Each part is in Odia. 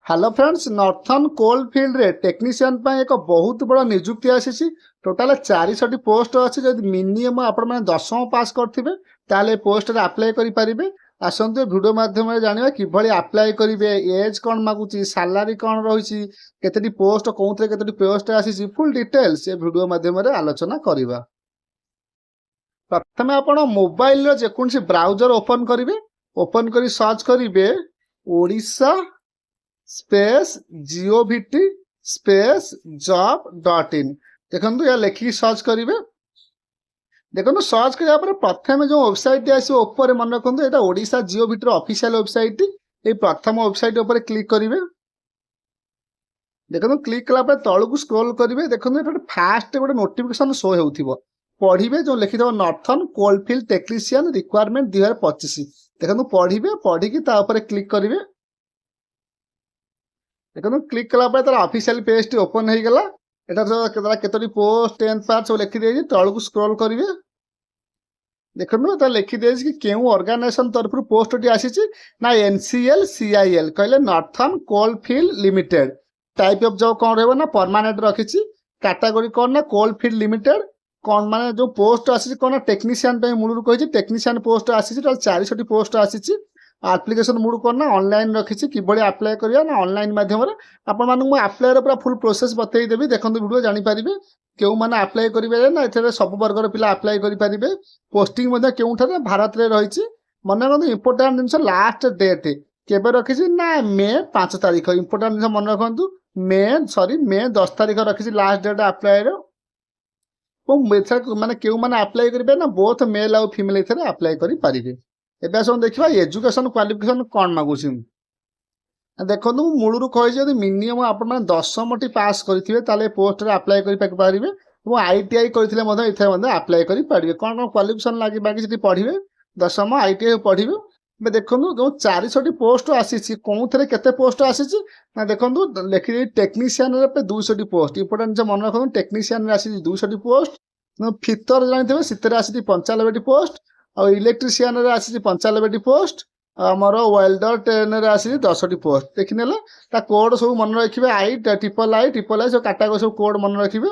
हेलो फ्रेंड्स नॉर्थन कोलफिल्ड रे टेक्नीशियन ପାଇଁ ଏକ ବହୁତ ବଡ଼ ନିଯୁକ୍ତି ଆସିଛି। ଟୋଟାଲ 400ଟି ପୋଷ୍ଟ ଅଛି। ଯଦି ମିନିମମ୍ ଆପଣ ମାନେ 10ମ ପାସ୍ କରିଥିବେ ତାହେଲେ ପୋଷ୍ଟରେ ଆପ୍ଲାଏ କରିପାରିବେ। ଆସନ୍ତୁ ଏ ଭିଡ଼ିଓ ମାଧ୍ୟମରେ ଜାଣିବା କିଭଳି ଆପ୍ଲାଏ କରିବେ, ଏଜ୍ କ'ଣ ମାଗୁଛି, ସାଲାରୀ କ'ଣ ରହିଛି, କେତେଟି ପୋଷ୍ଟ କୋଉଥିରେ କେତେଟି ପୋଷ୍ଟ ଆସିଛି, ଫୁଲ୍ ଡିଟେଲ୍ସ ଏ ଭିଡ଼ିଓ ମାଧ୍ୟମରେ ଆଲୋଚନା କରିବା। ପ୍ରଥମେ ଆପଣ ମୋବାଇଲର ଯେକୌଣସି ବ୍ରାଉଜର ଓପନ୍ କରିବେ। ଓପନ୍ କରି ସର୍ଚ୍ଚ କରିବେ ଓଡ଼ିଶା स्पेस जीओवीटी स्पेस job.in। देखो या लिखिक सर्च करेंगे। देखो सर्च करा प्रथम जो वेबसाइट आसो ऊपर मन रखु यहाँ ओडिशा जीओवीटी ऑफिशियल वेबसाइट। ये प्रथम वेबसाइट ऊपर क्लिक करेंगे। देखो क्लिक कला तलू को स्क्रॉल करेंगे। देखो ये फास्ट गोटे नोटिफिकेशन शो हो पढ़े जो लिखि नॉर्थन कोलफिल्ड टेक्नीशियन रिक्वायरमेंट 2025। देखो पढ़े पढ़ी क्लिक करेंगे। देखो क्लिक कला तार ऑफिशियल पेज टी ओपन हो गला। एटा केतोटी पोस्ट 10th पास सब लिखि देछि। तळु को स्क्रॉल करिवे। देखो ता लिखि देछि कि केउ ऑर्गेनाइजेशन तरफ पोस्ट टी आसी छि ना एनसीएल सीआईएल कहले northern coalfield limited. Type of job कोन रहबो ना परमानेंट रखि छि। कैटेगरी कोन ना कोलफिल्ड लिमिटेड। कोन माने जो पोस्ट आसी छि कोन टेक्नीशियन पे मूलर कहि छि टेक्नीशियन पोस्ट आसी छि। 400 टी पोस्ट आसी छि। एप्लिकेशन मोड करना ऑनलाइन रखी किभली अप्लाई करिया ना ऑनलाइन माध्यम रे आपण मानु मु अप्लाई पूरा फुल प्रोसेस बतई देबी। देखंतु वीडियो जानि परिबे केउ माने अप्लाई करिवे ना एथे सब वर्गर पिला अप्लाई करि परिबे। पोस्टिंग मध्ये केउठारे भारत रे रही छि। मन रखु इंपोर्टेंट जिंस लास्ट डेट केबे रखी छि ना मे 5 तारिख। इंपोर्टेंट जिंस मन रखंतु मे 10 तारिख रखी छि लास्ट डेट अप्लाई रे। माने केउ माने अप्लाई करिवे ना बोथ मेल और फीमेल एथे अप्लाई करि परिबे। एबे सब देखिबा एजुकेशन क्वालिफिकेशन कोन मागुछि। देखो मूलरू कहि मिनिमम आपण माने 10टी टी पास करथिबे ताले पोस्ट रे अप्लाई करि पारिबे। वो आईटीआई करथिले मध्ये इथे मध्ये अप्लाई करि पारिबे। कोन कोन क्वालिफिकेशन लागि बाकी सिटी पढिबे 10म आईटीआई पढिबे। बे देखनु जो 400 टी पोस्ट आसी छि कोउथरे केते पोस्ट आसी छि ना देखंतु लिखि टेक्नीशियन रे पे 200 टी पोस्ट। इंपोर्टेंट जे मन रखनु टेक्नीशियन रे आसी 200 टी पोस्ट। फितर जानिथिबे सितरे आसी 95 टी पोस्ट। और इलेक्ट्रीशियन रे आसी 95 टी पोस्ट। आमर वेल्डर ट्रेन रे आसी 10 टी पोस्ट। देखिनेला ता कोड सब मन रखिबे आई ट्रिपल आई सब कैटेगरी सब कोड मन रखिबे।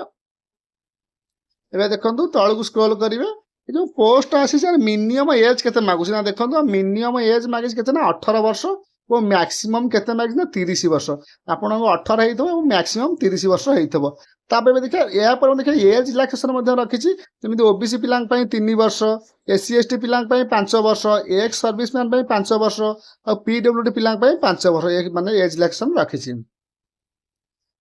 एबे देखंतु तळ को स्क्रॉल करिवे। जो पोस्ट आसी सर मिनिमम एज केते मागुछ ना देखंतु मिनिमम एज मागिस केते ना 18 वर्ष वो मैक्सिमम केते मागिस ना 30 वर्ष। आपण 18 हेइथबो मैक्सिमम 30 वर्ष हेइथबो। तापर देखिए या पर देखिए एज रिलैक्सेशन मध्ये रखी छि। जेमिति ओबीसी पिलांग पई 3 वर्ष, एससी एसटी पिलांग पई 5 वर्ष, एक्स सर्विसमैन पई 5 वर्ष और पीडब्ल्यूडी पिलांग पई 5 वर्ष एक माने एज रिलैक्सेशन रखी छि।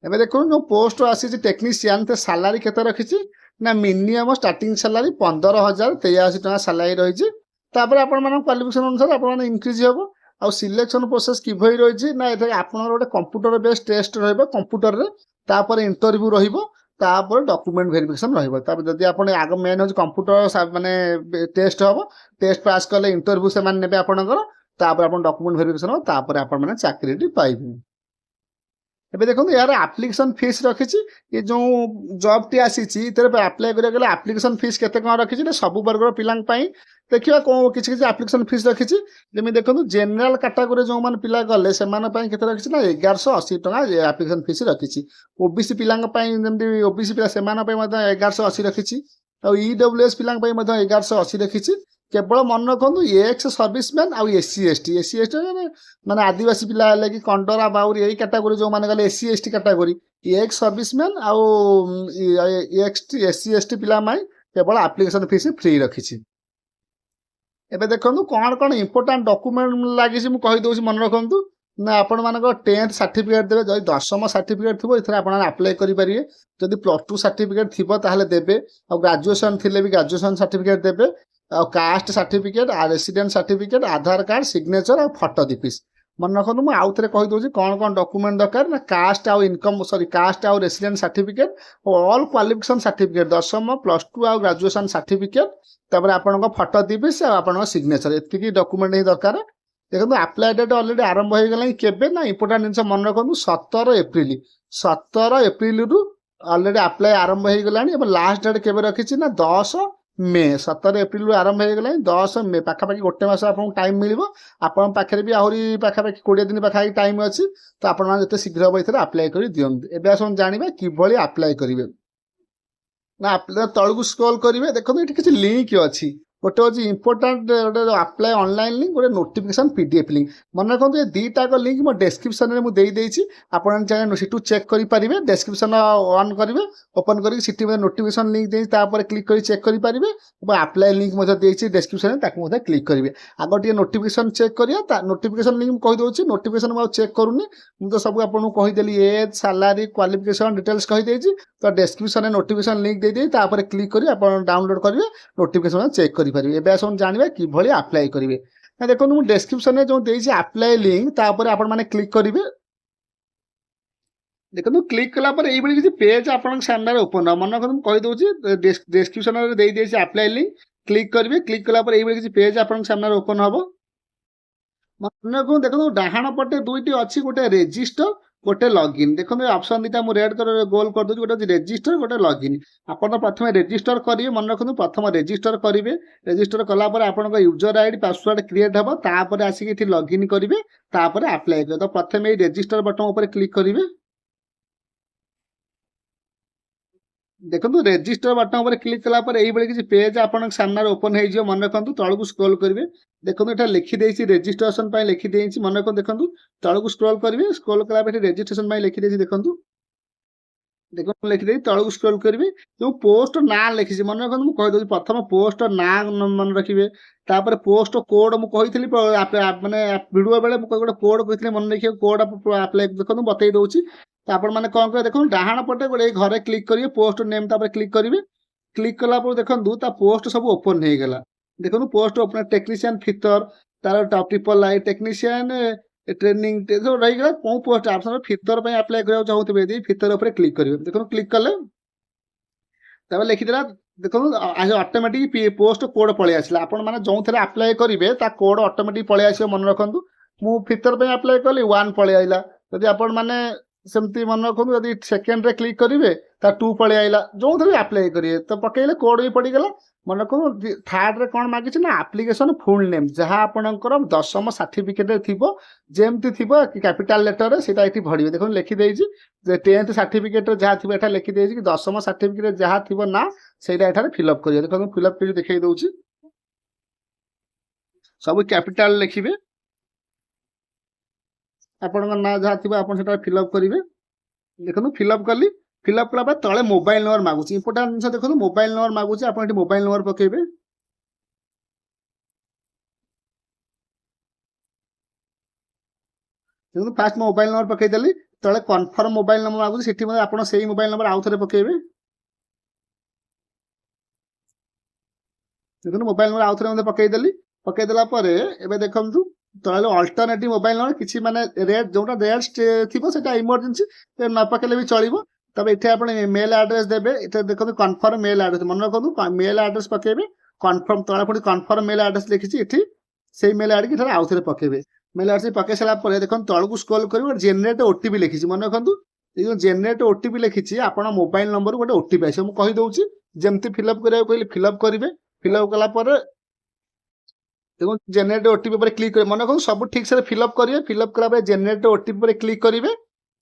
एबे देखो जो पोस्ट आसी छि टेक्नीशियन ते सैलरी केते रखी छि ना मिनिमम स्टार्टिंग सैलरी 15,083 टका सैलरी रही छि। तापर आपण माने क्वालिफिकेशन अनुसार आपण माने इंक्रीज हेबो। और सिलेक्शन प्रोसेस किभई रही छि ना एथे आपण गोटे कंप्यूटर बेस्ड टेस्ट रहबो। कंप्यूटर रे तापर इंटरव्यू रहिबो। तापर डॉक्यूमेंट वेरिफिकेशन रहिबो। तापर जदि आपण आग मेन हो कंप्यूटर माने टेस्ट हबो। टेस्ट पास करले इंटरव्यू से मान नेबे आपनकर। तापर आपण डॉक्यूमेंट वेरिफिकेशन हो तापर आपण माने चाकरीटी पाइबे। एबे देखो यार एप्लिकेशन फीस रखी छि। ये जो जॉब टी आसी छि तेरे अप्लाई करे गेले एप्लिकेशन फीस केते कोन रखी छि सब वर्ग पिलांग पई देखिबा को किछि किछि एप्लिकेशन फीस रखी छि। जेमि देखो जनरल कैटेगरी जो मान पिला गले से मान पई केते रखी छि ना 1180 टका एप्लिकेशन फीस रखी छि। ओबीसी पिलांग पई जेमि ओबीसी पिला से मान पई मते 1180 रखी छि। और ईडब्ल्यूएस पिलांग पई मते 1180 रखी छि। केवल मन रखु एक्स सर्विसमैन आउ एससी एसटी माने आदिवासी पिला लगी कंडरा बाउरी यही कैटेगरी जो माने गले SC ST category ex serviceman आउ एससी एसटी पिला माई केवल एप्लिकेशन फीस फ्री रखी छि। एबे देखंतु कोन कोन इंपोर्टेंट डॉक्यूमेंट लागि छि मु कहि दोछि मन रखंतु ना आपण मानक 10th सर्टिफिकेट देबे। जदि 10म सर्टिफिकेट थिबो इथरे आपण अप्लाई करि परिबे। जदि +2 सर्टिफिकेट थिबो ताहले देबे। और ग्रेजुएशन थिले भी ग्रेजुएशन सर्टिफिकेट देबे। और कास्ट सर्टिफिकेट रेसिडेंट सर्टिफिकेट आधार कार्ड सिग्नेचर और फोटो दिपिस मन रखु। मुझे आउ थे कही दूसरी कौन कौन डॉक्यूमेंट दरकार ना कास्ट आउ इनकम सॉरी कास्ट आउ रेसिडेंट सर्टिफिकेट और ऑल क्वालिफिकेशन सर्टिफिकेट 10म +2 आउ ग्रेजुएशन सर्टिफिकेट तापर आपण फोटो दिपिस और आपण सिग्नेचर एतिकी डॉक्यूमेंट ही दरकार। देखो अप्लाई डेट ऑलरेडी आरंभ हो गला केबे ना इंपोर्टेंट जिनस मन रखु 17 एप्रिल रु ऑलरेडी अप्लाई आरंभ हो गलानी। लास्ट डेट केबे रखी ना 10 ମେ 17 ଏପ୍ରିଲରୁ ଆରମ୍ଭ ହେଇଗଲାଣି 10 ମେ ପାଖାପାଖି ଗୋଟେ ମାସ ଆପଣଙ୍କୁ ଟାଇମ୍ ମିଳିବ। ଆପଣଙ୍କ ପାଖରେ ବି ଆହୁରି ପାଖାପାଖି 20 ଦିନ ପାଖାପାଖି ଟାଇମ୍ ଅଛି। ତ ଆପଣମାନେ ଯେତେ ଶୀଘ୍ର ହବ ଏଥିରେ ଆପ୍ଲାଏ କରି ଦିଅନ୍ତୁ। ଏବେ ଆସନ୍ତୁ ଜାଣିବା କିଭଳି ଆପ୍ଲାଏ କରିବେ। ନା ତଳକୁ ସ୍କ୍ରୋଲ୍ କରିବେ, ଦେଖନ୍ତୁ ଏଠି କିଛି ଲିଙ୍କ୍ ଅଛି। ଗୋଟେ ଅଛି ଇମ୍ପୋର୍ଟାଣ୍ଟ ଗୋଟେ ଆପ୍ଲାଏ ଅନଲାଇନ୍ ଲିଙ୍କ୍, ଗୋଟେ ନୋଟିଫିକେସନ୍ PDF ଲିଙ୍କ୍। ମନେ ରଖନ୍ତୁ ଏ ଦୁଇଟାକ ଲିଙ୍କ୍ ମୋ ଡେସ୍କ୍ରିପ୍ସନରେ ମୁଁ ଦେଇଦେଇଛି। ଆପଣ ଚାହିଁଲେ ସେଠୁ ଚେକ୍ କରିପାରିବେ। ଡେସ୍କ୍ରିପ୍ସନ୍ ଅନ୍ କରିବେ, ଓପନ୍ କରିକି ସେଠି ମଧ୍ୟ ନୋଟିଫିକେସନ୍ ଲିଙ୍କ୍ ଦେଇଛି, ତାପରେ କ୍ଲିକ୍ କରି ଚେକ୍ କରିପାରିବେ। ଏବଂ ଆପ୍ଲାଏ ଲିଙ୍କ୍ ମଧ୍ୟ ଦେଇଛି ଡେସ୍କ୍ରିପ୍ସନରେ, ତାକୁ ମଧ୍ୟ କ୍ଲିକ୍ କରିବେ। ଆଗ ଟିକେ ନୋଟିଫିକେସନ୍ ଚେକ୍ କରିବା। ନୋଟିଫିକେସନ୍ ଲିଙ୍କ୍ ମୁଁ କହିଦେଉଛି। ନୋଟିଫିକେସନ୍ ମୁଁ ଆଉ ଚେକ୍ କରୁନି, ମୁଁ ତ ସବୁ ଆପଣଙ୍କୁ କହିଦେଲି ଏଜ୍, ସାଲାରୀ, କ୍ୱାଲିଫିକେସନ୍ ଡିଟେଲ୍ସ କହିଦେଇଛି। ତ ଡେସ୍କ୍ରିପ୍ସନରେ ନୋଟିଫିକେସନ୍ ଲିଙ୍କ୍ ଦେଇଦେଇ ତାପରେ କ୍ଲିକ୍ କରି ଆପଣ ଡାଉନଲୋଡ୍ କରିବେ, ନୋଟିଫିକେସନ୍ ଚେକ୍ କରିପାରିବେ। ଏବେ ଆସନ୍ତୁ ଜାଣିବା କିଭଳି ଆପ୍ଲାଏ କରିବେ। ନା ଦେଖନ୍ତୁ ମୁଁ ଡେସ୍କ୍ରିପ୍ସନରେ ଯେଉଁ ଦେଇଛି ଆପ୍ଲାଏ ଲିଙ୍କ୍, ତାପରେ ଆପଣମାନେ କ୍ଲିକ୍ କରିବେ। ଦେଖନ୍ତୁ କ୍ଲିକ୍ କଲା ପରେ ଏଇଭଳି କିଛି ପେଜ୍ ଆପଣଙ୍କ ସାମ୍ନାରେ ଓପନ୍ ହେବ। ମନେ ରଖନ୍ତୁ ମୁଁ କହିଦେଉଛି, ଡେସ୍କ୍ରିପ୍ସନରେ ଦେଇଦେଇଛି ଆପ୍ଲାଏ ଲିଙ୍କ୍, କ୍ଲିକ୍ କରିବେ। କ୍ଲିକ୍ କଲା ପରେ ଏଇଭଳି କିଛି ପେଜ୍ ଆପଣଙ୍କ ସାମ୍ନାରେ ଓପନ୍ ହେବ। ମନେ ରଖନ୍ତୁ, ଦେଖନ୍ତୁ ଡାହାଣ ପଟେ ଦୁଇଟି ଅଛି, ଗୋଟେ ରେଜିଷ୍ଟର, ଗୋଟେ ଲଗ୍ଇନ୍। ଦେଖନ୍ତୁ ଅପସନ୍ ଦୁଇଟା ମୁଁ ରେଡ୍ କଲର୍ ଗୋଲ୍ କରିଦେଉଛି, ଗୋଟେ ଅଛି ରେଜିଷ୍ଟର, ଗୋଟେ ଲଗ୍ଇନ୍। ଆପଣ ପ୍ରଥମେ ରେଜିଷ୍ଟର କରିବେ। ମନେ ରଖନ୍ତୁ ପ୍ରଥମେ ରେଜିଷ୍ଟର କରିବେ। ରେଜିଷ୍ଟର କଲା ପରେ ଆପଣଙ୍କ ୟୁଜର ଆଇଡି ପାସୱାର୍ଡ କ୍ରିଏଟ୍ ହେବ। ତାପରେ ଆସିକି ଏଠି ଲଗ୍ଇନ୍ କରିବେ, ତାପରେ ଆପ୍ଲାଏ କରିବେ। ତ ପ୍ରଥମେ ଏଇ ରେଜିଷ୍ଟର ବଟନ୍ ଉପରେ କ୍ଲିକ୍ କରିବେ। ଦେଖନ୍ତୁ ରେଜିଷ୍ଟର ବଟନ୍ ଉପରେ କ୍ଲିକ୍ କଲା ପରେ ଏଇଭଳି କିଛି ପେଜ୍ ଆପଣଙ୍କ ସାମ୍ନାରେ ଓପନ୍ ହେଇଯିବ। ମନେ ରଖନ୍ତୁ ତଳକୁ ସ୍କ୍ରୋଲ୍ କରିବେ। ଦେଖନ୍ତୁ ଏଟା ଲେଖିଦେଇଛି ରେଜିଷ୍ଟ୍ରେସନ୍ ପାଇଁ ଲେଖିଦେଇଛି। ମନେ ରଖନ୍ତୁ, ଦେଖନ୍ତୁ ତଳକୁ ସ୍କ୍ରୋଲ୍ କରିବେ। ସ୍କ୍ରୋଲ୍ କଲା ପରେ ରେଜିଷ୍ଟ୍ରେସନ୍ ପାଇଁ ଲେଖିଦେଇଛି। ଦେଖନ୍ତୁ ଦେଖନ୍ତୁ ଲେଖିଦେଇ ତଳକୁ ସ୍କ୍ରୋଲ୍ କରିବେ। ଯେଉଁ ପୋଷ୍ଟ ନାଁ ଲେଖିଛି, ମନେ ରଖନ୍ତୁ ମୁଁ କହିଦେଉଛି, ପ୍ରଥମ ପୋଷ୍ଟ ନାଁ ମନେ ରଖିବେ। ତାପରେ ପୋଷ୍ଟ କୋଡ୍ ମୁଁ କହିଥିଲି ମାନେ ଭିଡ଼ିଓ ବେଳେ ମୁଁ ଗୋଟେ କୋଡ୍ କହିଥିଲି, ମନେ ରଖିବାକୁ। କୋଡ୍ ଆପ୍ଲାଏ ଦେଖନ୍ତୁ ବତେଇ ଦେଉଛି। ତ ଆପଣମାନେ କ'ଣ କରିବେ, ଦେଖନ୍ତୁ ଡାହାଣ ପଟେ ଗୋଟେ ଘରେ କ୍ଲିକ୍ କରିବେ, ପୋଷ୍ଟ ନେମ୍ ତାପରେ କ୍ଲିକ୍ କରିବେ। କ୍ଲିକ୍ କଲା ପରେ ଦେଖନ୍ତୁ ତା ପୋଷ୍ଟ ସବୁ ଓପନ୍ ହେଇଗଲା। ଦେଖନ୍ତୁ ପୋଷ୍ଟ ଓପନ୍ ଟେକ୍ନିସିଆନ୍ ଫିତର, ତାର ଟ୍ରିପଲ୍ ଆଇ ଟେକ୍ନିସିଆନ୍ ଟ୍ରେନିଂ ସବୁ ରହିଗଲା। କେଉଁ ପୋଷ୍ଟ ଆପଣ ଫିତର ପାଇଁ ଆପ୍ଲାଏ କରିବାକୁ ଚାହୁଁଥିବେ ଯଦି ଫିତର ଉପରେ କ୍ଲିକ୍ କରିବେ। ଦେଖନ୍ତୁ କ୍ଲିକ୍ କଲେ ତାପରେ ଲେଖିଦେଲା। ଦେଖନ୍ତୁ ଅଟୋମେଟିକ୍ ପୋଷ୍ଟ କୋଡ୍ ପଳେଇ ଆସିଲା। ଆପଣମାନେ ଯେଉଁଥିରେ ଆପ୍ଲାଏ କରିବେ ତା କୋଡ୍ ଅଟୋମେଟିକ୍ ପଳେଇ ଆସିବ। ମନେ ରଖନ୍ତୁ ମୁଁ ଫିତର ପାଇଁ ଆପ୍ଲାଏ କଲି 1 ପଳେଇ ଆଇଲା। ଯଦି ଆପଣମାନେ ସେମିତି ମନେ ରଖନ୍ତୁ, ଯଦି ସେକେଣ୍ଡରେ କ୍ଲିକ୍ କରିବେ ତା 2 ପଳେଇ ଆଇଲା। ଯେଉଁଥିରେ ଆପ୍ଲାଏ କରିବେ ତ ପକେଇଲେ କୋଡ୍ ବି ପଡ଼ିଗଲା। ମନେ ରଖନ୍ତୁ ଥାର୍ଡ଼ରେ କ'ଣ ମାଗିଛି ନା ଆପ୍ଲିକେସନ୍ ଫୁଲ୍ ନେମ୍, ଯାହା ଆପଣଙ୍କର 10ମ ସାର୍ଟିଫିକେଟ୍ରେ ଥିବ, ଯେମିତି ଥିବ କ୍ୟାପିଟାଲ୍ ଲେଟରରେ ସେଇଟା ଏଠି ଭରିବେ। ଦେଖନ୍ତୁ ଲେଖିଦେଇଛି ଯେ 10th ସାର୍ଟିଫିକେଟ୍ରେ ଯାହା ଥିବ ଏଟା ଲେଖିଦେଇଛି କି 10ମ ସାର୍ଟିଫିକେଟ୍ରେ ଯାହା ଥିବ ନା ସେଇଟା ଏଠାରେ ଫିଲ୍ଅପ୍ କରିବେ। ଦେଖନ୍ତୁ ଫିଲ୍ଅପ୍ କରି ଦେଖେଇ ଦେଉଛି। ସବୁ କ୍ୟାପିଟାଲ୍ ଲେଖିବେ। ଆପଣଙ୍କ ନାଁ ଯାହା ଥିବ ଆପଣ ସେଟା ଫିଲ୍ଅପ୍ କରିବେ। ଦେଖନ୍ତୁ ଫିଲ୍ଅପ୍ କଲି। ଫିଲ୍ଅପ୍ କଲା ପରେ ତଳେ ମୋବାଇଲ୍ ନମ୍ବର ମାଗୁଛି। ଇମ୍ପୋର୍ଟାଣ୍ଟ ଜିନିଷ ଦେଖନ୍ତୁ, ମୋବାଇଲ୍ ନମ୍ବର ମାଗୁଛି। ଆପଣ ଏଠି ମୋବାଇଲ୍ ନମ୍ବର ପକେଇବେ। ଦେଖନ୍ତୁ ଫାଷ୍ଟ ମୋବାଇଲ୍ ନମ୍ବର ପକେଇଦେଲି। ତଳେ କନଫର୍ମ ମୋବାଇଲ୍ ନମ୍ବର ମାଗୁଛି, ସେଠି ମଧ୍ୟ ଆପଣ ସେଇ ମୋବାଇଲ୍ ନମ୍ବର ଆଉ ଥରେ ପକେଇବେ। ଦେଖନ୍ତୁ ମୋବାଇଲ୍ ନମ୍ବର ଆଉ ଥରେ ମଧ୍ୟ ପକେଇଦେଲି। ପକେଇଦେଲା ପରେ ଏବେ ଦେଖନ୍ତୁ ତଳେ ଅଲ୍ଟରନେଟିଭ୍ ମୋବାଇଲ୍ ନମ୍ବର କିଛି ମାନେ ଯେଉଁଟା ରେଡ୍ ଥିବ ସେଇଟା ଇମର୍ଜେନ୍ସି, ନ ପକେଇଲେ ବି ଚଳିବ। ତାପରେ ଏଠି ଆପଣ ମେଲ୍ ଆଡ୍ରେସ୍ ଦେବେ। ଏଠି ଦେଖନ୍ତୁ କନଫର୍ମ ମେଲ୍ ଆଡ୍ରେସ୍, ମନେ ରଖନ୍ତୁ ମେଲ୍ ଆଡ୍ରେସ୍ ପକେଇବେ। କନଫର୍ମ ତଳେ ପୁଣି କନଫର୍ମ ମେଲ୍ ଆଡ୍ରେସ୍ ଲେଖିଛି, ଏଠି ସେଇ ମେଲ୍ ଆଇଡିକି ଏଠାରେ ଆଉ ଥରେ ପକେଇବେ। ମେଲ୍ ଆଡ୍ରେସ୍ ପକେଇ ସାରିଲା ପରେ ଦେଖନ୍ତୁ ତଳକୁ ସ୍କ୍ରୋଲ୍ କରିବେ, ଜେନେରେଟ୍ OTP ଲେଖିଛି। ମନେ ରଖନ୍ତୁ ଏଇ ଯେଉଁ ଜେନେରେଟ୍ OTP ଲେଖିଛି, ଆପଣ ମୋବାଇଲ୍ ନମ୍ବରକୁ ଗୋଟେ OTP ଆସିବ। ମୁଁ କହିଦେଉଛି ଯେମିତି ଫିଲ୍ଅପ୍ କରିବାକୁ କହିଲି ଫିଲ୍ଅପ୍ କରିବେ। ଫିଲ୍ଅପ୍ କଲା ପରେ ଦେଖନ୍ତୁ ଜେନେରେଟ୍ OTP ଉପରେ କ୍ଲିକ୍ କରିବେ। ମନେ ରଖନ୍ତୁ ସବୁ ଠିକ୍ ସେ ଫିଲ୍ଅପ୍ କରିବେ। ଫିଲ୍ଅପ୍ କଲା ପରେ ଜେନେରେଟ୍ OTP ଉପରେ କ୍ଲିକ୍ କରିବେ।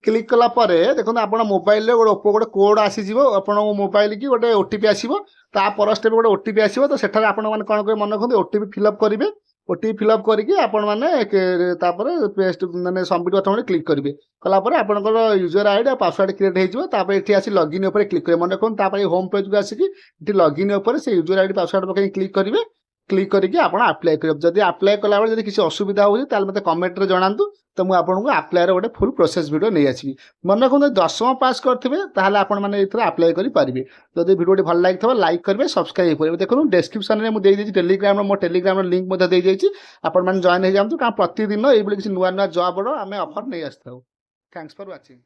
କ୍ଲିକ୍ କଲା ପରେ ଦେଖନ୍ତୁ ଆପଣ ମୋବାଇଲରେ ଗୋଟେ କୋଡ୍ ଆସିଯିବ। ଆପଣଙ୍କ ମୋବାଇଲ କି ଗୋଟେ OTP ଆସିବ। ତା ପର ଷ୍ଟେପ୍ ଗୋଟେ OTP ଆସିବ। ତ ସେଠାରେ ଆପଣମାନେ କ'ଣ କରିବେ, ମନେ ରଖନ୍ତୁ OTP ଫିଲ୍ଅପ୍ କରିବେ। OTP ଫିଲ୍ଅପ୍ କରିକି ଆପଣମାନେ ତାପରେ ପେଷ୍ଟ ମାନେ ସବମିଟ୍ ବଟନ୍ରେ କ୍ଲିକ୍ କରିବେ। କଲା ପରେ ଆପଣଙ୍କର ୟୁଜର ଆଇଡି ଆଉ ପାସୱାର୍ଡ କ୍ରିଏଟ୍ ହେଇଯିବ। ତାପରେ ଏଠି ଆସି ଲଗ୍ଇନ୍ ଉପରେ କ୍ଲିକ୍ କରିବେ। ମନେ ରଖନ୍ତୁ ତାପରେ ହୋମ୍ ପେଜ୍କୁ ଆସିକି ଏଠି ଲଗ୍ଇନ୍ ଉପରେ ସେ ୟୁଜର ଆଇଡି ପାସୱାର୍ଡ ପକେଇକି କ୍ଲିକ୍ କରିବେ। କ୍ଲିକ୍ କରିକି ଆପଣ ଆପ୍ଲାଏ କରିବେ। ଯଦି ଆପ୍ଲାଏ କଲାବେଳେ ଯଦି କିଛି ଅସୁବିଧା ହେଉଛି ତାହେଲେ ମୋତେ କମେଣ୍ଟରେ ଜଣାନ୍ତୁ। ତ ମୁଁ ଆପଣଙ୍କୁ ଆପ୍ଲାଏର ଗୋଟେ ଫୁଲ୍ ପ୍ରୋସେସ୍ ଭିଡ଼ିଓ ନେଇ ଆସିବି। ମନେ ରଖନ୍ତୁ 10ମ ପାସ୍ କରିଥିବେ ତାହେଲେ ଆପଣମାନେ ଏଥିରେ ଆପ୍ଲାଏ କରିପାରିବେ। ଯଦି ଭିଡ଼ିଓଟି ଭଲ ଲାଗିଥିବ ଲାଇକ୍ କରିବେ, ସବସ୍କ୍ରାଇବ୍ କରିବେ। ଦେଖନ୍ତୁ ଡେସ୍କ୍ରିପ୍ସନରେ ମୁଁ ଦେଇଦେଇଛି ଟେଲିଗ୍ରାମର, ମୋ ଟେଲିଗ୍ରାମର ଲିଙ୍କ୍ ମଧ୍ୟ ଦେଇଯାଇଛି। ଆପଣମାନେ ଜଏନ୍ ହେଇଯାଆନ୍ତୁ, କାରଣ ପ୍ରତିଦିନ ଏଇଭଳି କିଛି ନୂଆ ନୂଆ ଜବ୍ର ଆମେ ଅଫର୍ ନେଇ ଆସିଥାଉ। Thanks for watching.